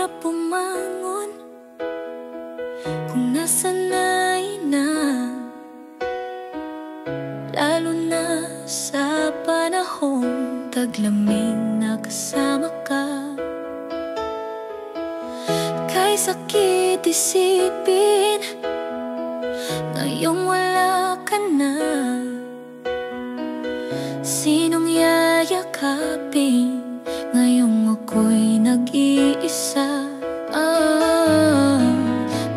hirap bumangon kung nasanay na, lalo na sa panahong taglamig na kasama ka. Kay sakit isipin, ngayong wala ka na. Sinong yayakapin ngayong ako'y nag-iisa?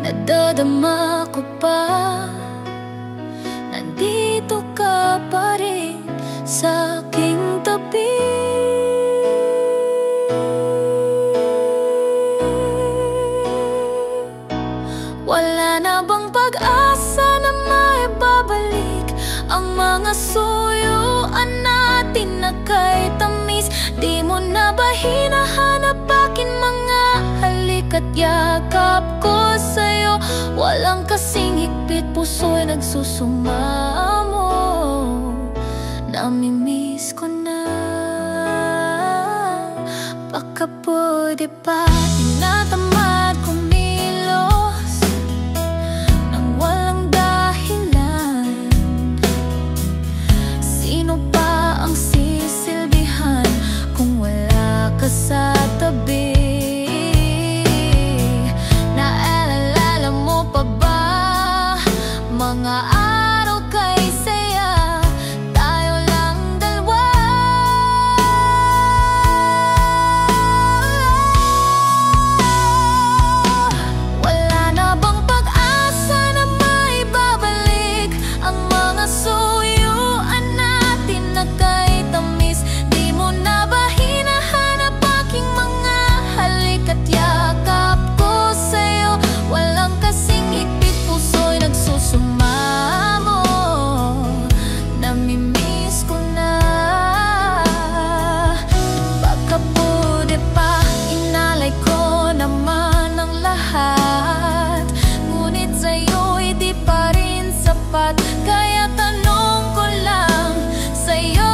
Nadadama ko pa, nandito ka pa rin sa aking tabi. Wala na bang pag-asa na maibabalik ang mga suyuan natin na kay tamis? Di mo na ba hinahanap aking mga halik at yakap ko sa'yo? Walang kasing higpit, puso'y nagsusumamo. Namimiss ko na. Baka pwede pa tinatamad kumilos nang walang dahilan. Sino pa ang sisilbihan kung wala ka sa tabi? Naalala mo pa ba mga araw kay saya, tayo lang dalawa? Wala na bang pag-asa na maibabalik ang mga suyuan natin na kay tamis? Di mo na ba hinahanap aking mga halik at yakap ko sa'yo? Walang kasing higpit, puso'y nagsusumamo. Namimiss ko na. Baka pwede pa, inalay ko naman ang lahat, ngunit sa'yo'y di pa rin sapat. Kaya tanong ko lang sa'yo,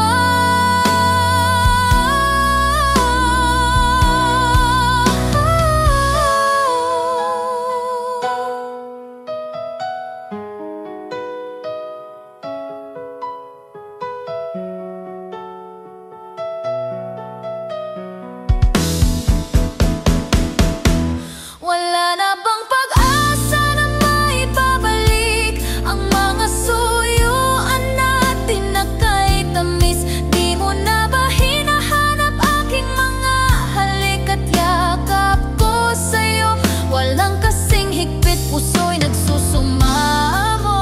wala na bang pag-asa na maibabalik ang mga suyuan natin na kay tamis? Di mo na ba hinahanap aking mga halik at yakap ko sa'yo? Walang kasing higpit, puso'y nagsusumamo.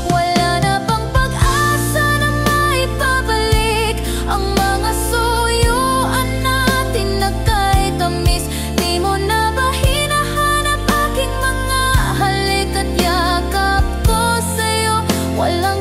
Wala na bang pag-asa na maibabalik ang mga suyuan natin na kay tamis? Di mo na ba hinahanap aking mga halik at yakap ko sa'yo? Walang